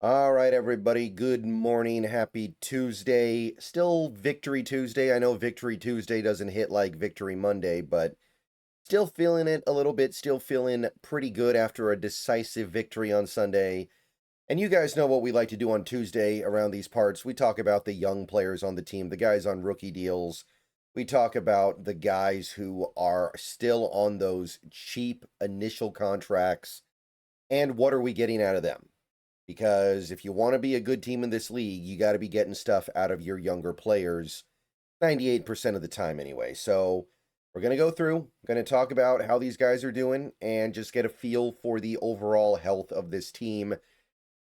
All right, everybody. Good morning. Happy Tuesday. Still Victory Tuesday. I know Victory Tuesday doesn't hit like Victory Monday, but still feeling it a little bit. Still feeling pretty good after a decisive victory on Sunday. And you guys know what we like to do on Tuesday around these parts. We talk about the young players on the team, the guys on rookie deals. We talk about the guys who are still on those cheap initial contracts and what are we getting out of them. Because if you want to be a good team in this league, you got to be getting stuff out of your younger players 98% of the time anyway. So we're going to go through, going to talk about how these guys are doing and just get a feel for the overall health of this team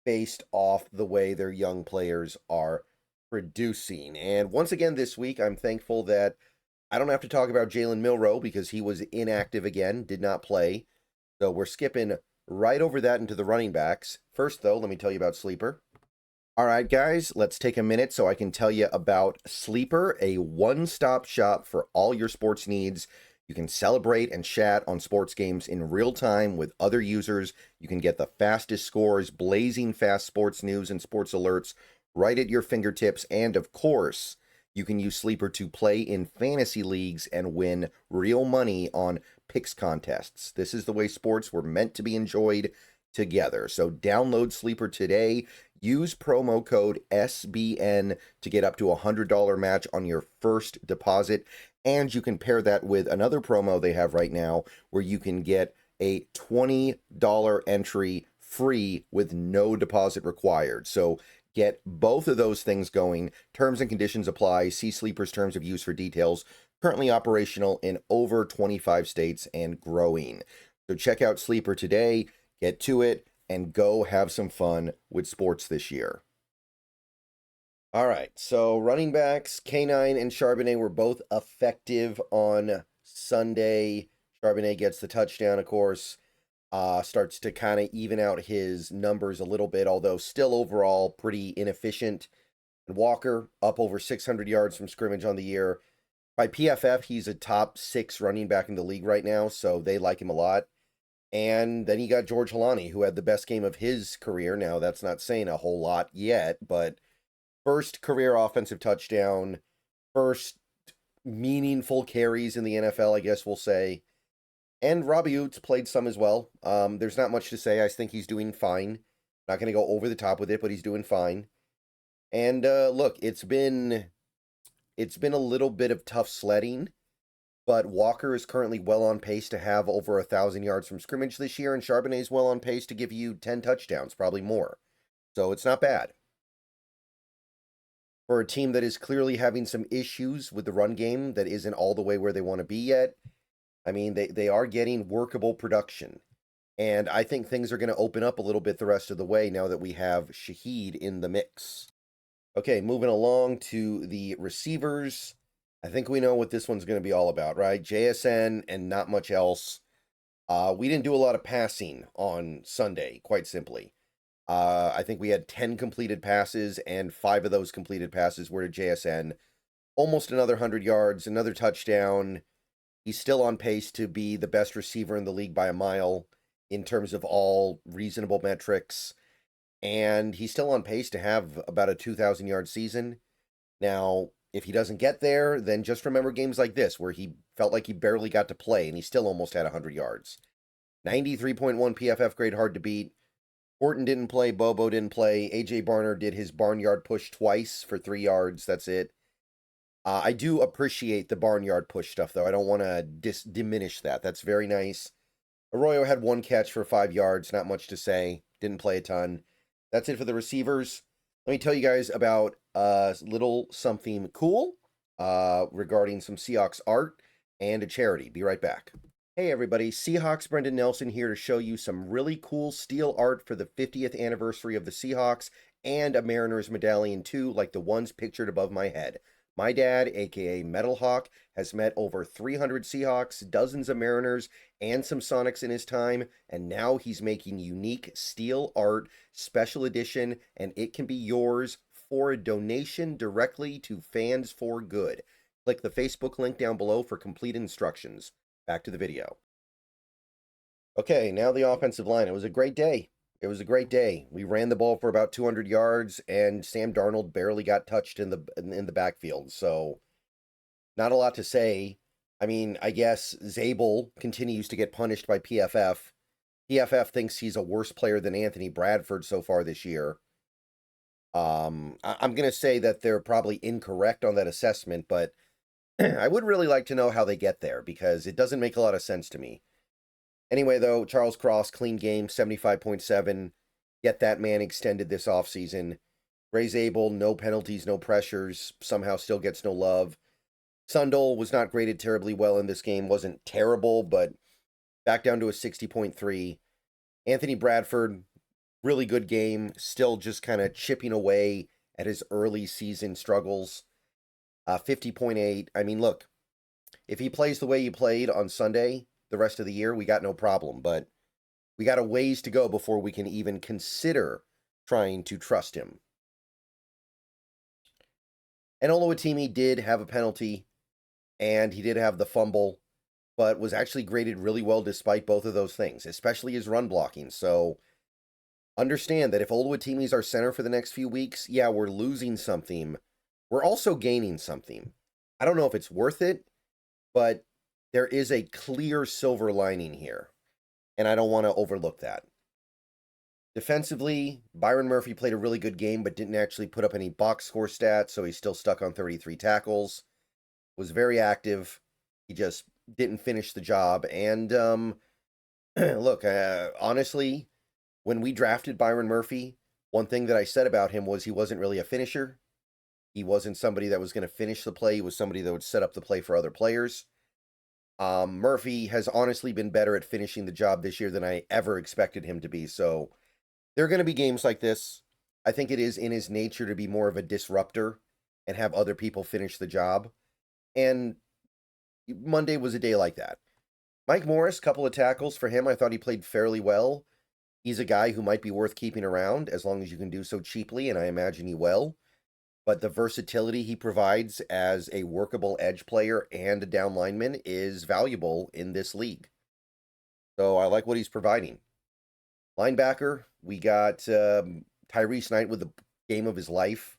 based off the way their young players are producing. And once again this week, I'm thankful that I don't have to talk about Jalen Milroe because he was inactive again, did not play. So we're skipping right over that into the running backs. First, though, let me tell you about Sleeper. All right, guys, let's take a minute so I can tell you about Sleeper, a one-stop shop for all your sports needs. You can celebrate and chat on sports games in real time with other users. You can get the fastest scores, blazing fast sports news and sports alerts right at your fingertips. And of course, you can use Sleeper to play in fantasy leagues and win real money on picks contests. This is the way sports were meant to be enjoyed together. So download Sleeper today. Use promo code SBN to get up to a $100 match on your first deposit. And you can pair that with another promo they have right now where you can get a $20 entry free with no deposit required. So get both of those things going. Terms and conditions apply. See Sleeper's terms of use for details. Currently operational in over 25 states and growing. So check out Sleeper today, get to it, and go have some fun with sports this year. All right, so running backs, K9 and Charbonnet were both effective on Sunday. Charbonnet gets the touchdown, of course. Starts to kind of even out his numbers a little bit, although still overall pretty inefficient. And Walker up over 600 yards from scrimmage on the year. By PFF, he's a top 6 running back in the league right now, so they like him a lot. And then you got George Holani, who had the best game of his career. Now, that's not saying a whole lot yet, but first career offensive touchdown, first meaningful carries in the NFL, I guess we'll say. And Robbie Oots played some as well. There's not much to say. I think he's doing fine. Not going to go over the top with it, but he's doing fine. And look, it's been a little bit of tough sledding, but Walker is currently well on pace to have over 1,000 yards from scrimmage this year, and Charbonnet is well on pace to give you 10 touchdowns, probably more. So it's not bad. For a team that is clearly having some issues with the run game that isn't all the way where they want to be yet, I mean, they are getting workable production. And I think things are going to open up a little bit the rest of the way now that we have Shaheed in the mix. Okay, moving along to the receivers. I think we know what this one's going to be all about, right? JSN and not much else. We didn't do a lot of passing on Sunday, quite simply. I think we had 10 completed passes, and 5 of those completed passes were to JSN. Almost another 100 yards, another touchdown. He's still on pace to be the best receiver in the league by a mile in terms of all reasonable metrics. And he's still on pace to have about a 2,000-yard season. Now, if he doesn't get there, then just remember games like this where he felt like he barely got to play and he still almost had 100 yards. 93.1 PFF grade, hard to beat. Horton didn't play, Bobo didn't play. AJ Barner did his barnyard push twice for 3 yards. That's it. I do appreciate the barnyard push stuff, though. I don't want to diminish that. That's very nice. Arroyo had 1 catch for 5 yards. Not much to say. Didn't play a ton. That's it for the receivers. Let me tell you guys about a little something cool regarding some Seahawks art and a charity. Be right back. Hey everybody, Seahawks Brendan Nelson here to show you some really cool steel art for the 50th anniversary of the Seahawks and a Mariners medallion too, like the ones pictured above my head. My dad, aka Metal Hawk, has met over 300 Seahawks, dozens of Mariners, and some Sonics in his time, and now he's making unique steel art, special edition, and it can be yours for a donation directly to Fans for Good. Click the Facebook link down below for complete instructions. Back to the video. Okay, now the offensive line. It was a great day. It was a great day. We ran the ball for about 200 yards, and Sam Darnold barely got touched in the backfield. So not a lot to say. I mean, I guess Zabel continues to get punished by PFF. PFF thinks he's a worse player than Anthony Bradford so far this year. I'm going to say that they're probably incorrect on that assessment, but I would really like to know how they get there because it doesn't make a lot of sense to me. Anyway, though, Charles Cross, clean game, 75.7. Get that man extended this offseason. Ray Zabel, no penalties, no pressures, somehow still gets no love. Sundal was not graded terribly well in this game, wasn't terrible, but back down to a 60.3. Anthony Bradford, really good game, still just kind of chipping away at his early season struggles. 50.8. I mean, look, if he plays the way he played on Sunday, the rest of the year, we got no problem, but we got a ways to go before we can even consider trying to trust him. And Oluwatimi did have a penalty, and he did have the fumble, but was actually graded really well despite both of those things, especially his run blocking. So understand that if Oluwatimi's our center for the next few weeks, yeah, we're losing something. We're also gaining something. I don't know if it's worth it, but there is a clear silver lining here, and I don't want to overlook that. Defensively, Byron Murphy played a really good game, but didn't actually put up any box score stats, so he's still stuck on 33 tackles. Was very active. He just didn't finish the job. And look, honestly, when we drafted Byron Murphy, one thing that I said about him was he wasn't really a finisher. He wasn't somebody that was going to finish the play. He was somebody that would set up the play for other players. Murphy has honestly been better at finishing the job this year than I ever expected him to be. So there are going to be games like this. I think it is in his nature to be more of a disruptor and have other people finish the job. And Monday was a day like that. Mike Morris, couple of tackles for him. I thought he played fairly well. He's a guy who might be worth keeping around as long as you can do so cheaply, and I imagine he will. But the versatility he provides as a workable edge player and a down lineman is valuable in this league. So I like what he's providing. Linebacker, we got Tyrese Knight with the game of his life,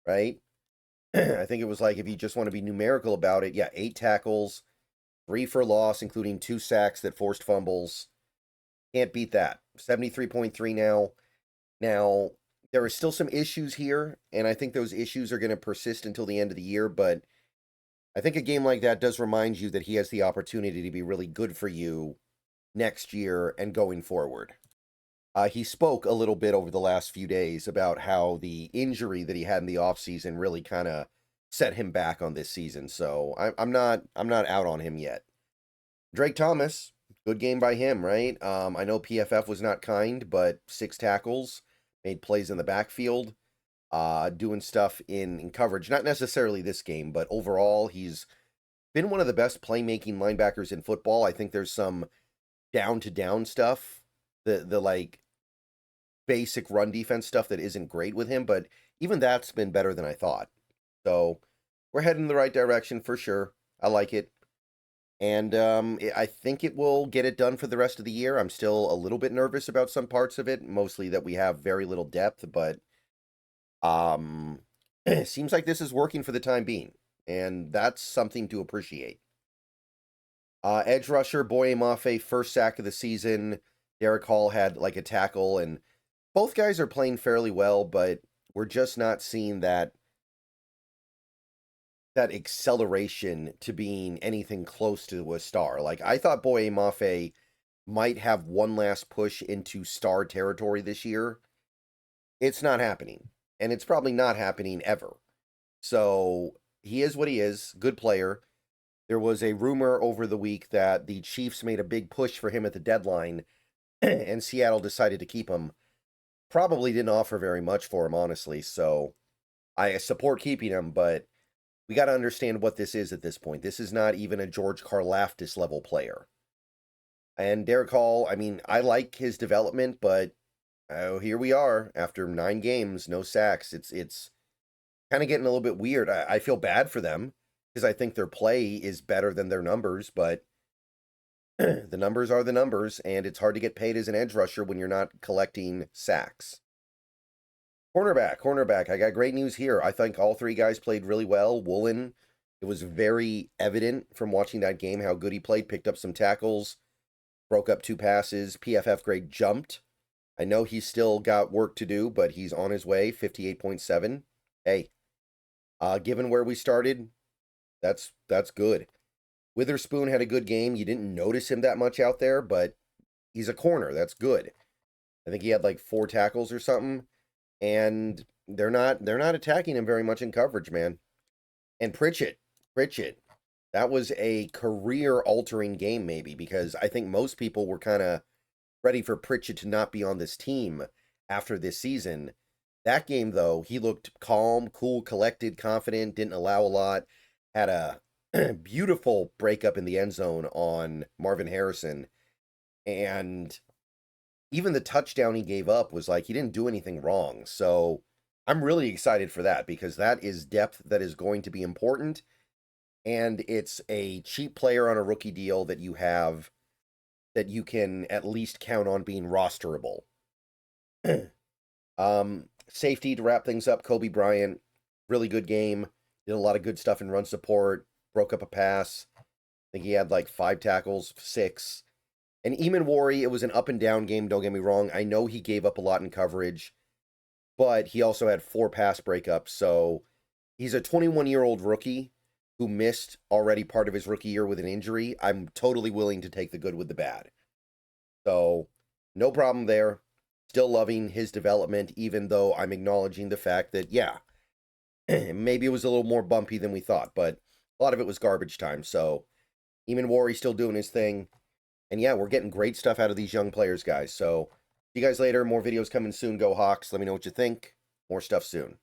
right? I think it was like, if you just want to be numerical about it, yeah, 8 tackles, 3 for loss, including 2 sacks that forced fumbles. Can't beat that. 73.3 now. Now, there are still some issues here, and I think those issues are going to persist until the end of the year, but I think a game like that does remind you that he has the opportunity to be really good for you next year and going forward. He spoke a little bit over the last few days about how the injury that he had in the offseason really kind of set him back on this season, so I'm not out on him yet. Drake Thomas, good game by him, right? I know PFF was not kind, but 6 tackles, made plays in the backfield, doing stuff in coverage. Not necessarily this game, but overall, he's been one of the best playmaking linebackers in football. I think there's some down-to-down stuff, the like basic run defense stuff that isn't great with him, but even that's been better than I thought. So we're heading in the right direction for sure. I like it. And I think it will get it done for the rest of the year. I'm still a little bit nervous about some parts of it, mostly that we have very little depth, but it seems like this is working for the time being, and that's something to appreciate. Edge rusher, Boye Mafe, first sack of the season. Derek Hall had like a tackle, and both guys are playing fairly well, but we're just not seeing that acceleration to being anything close to a star. Like, I thought Boye Mafe might have one last push into star territory this year. It's not happening, and it's probably not happening ever. So he is what he is, good player. There was a rumor over the week that the Chiefs made a big push for him at the deadline, and Seattle decided to keep him. Probably didn't offer very much for him, honestly, so I support keeping him, but we got to understand what this is at this point. This is not even a George Karlaftis level player. And Derek Hall, I mean, I like his development, but here we are after 9 games, no sacks. It's kind of getting a little bit weird. I feel bad for them because I think their play is better than their numbers, but The numbers are the numbers, and it's hard to get paid as an edge rusher when you're not collecting sacks. Cornerback. I got great news here. I think all three guys played really well. Woolen, it was very evident from watching that game how good he played. Picked up some tackles, broke up 2 passes. PFF grade jumped. I know he's still got work to do, but he's on his way. 58.7. Hey, given where we started, that's good. Witherspoon had a good game. You didn't notice him that much out there, but he's a corner. That's good. I think he had like 4 tackles or something, and they're not attacking him very much in coverage, man. And Pritchett, that was a career-altering game maybe, because I think most people were kind of ready for Pritchett to not be on this team after this season. That game, though, he looked calm, cool, collected, confident, didn't allow a lot, had a beautiful breakup in the end zone on Marvin Harrison, and even the touchdown he gave up was like he didn't do anything wrong. So I'm really excited for that, because that is depth that is going to be important, and it's a cheap player on a rookie deal that you have that you can at least count on being rosterable. Safety to wrap things up, Kobe Bryant, really good game. Did a lot of good stuff in run support, broke up a pass. I think he had like 5 tackles, 6. And Eamon Wari, it was an up and down game, don't get me wrong. I know he gave up a lot in coverage, but he also had 4 pass breakups. So he's a 21-year-old rookie who missed already part of his rookie year with an injury. I'm totally willing to take the good with the bad. So no problem there. Still loving his development, even though I'm acknowledging the fact that, yeah, maybe it was a little more bumpy than we thought, but a lot of it was garbage time. So Eamon Wari still doing his thing. And yeah, we're getting great stuff out of these young players, guys. So see you guys later. More videos coming soon. Go Hawks. Let me know what you think. More stuff soon.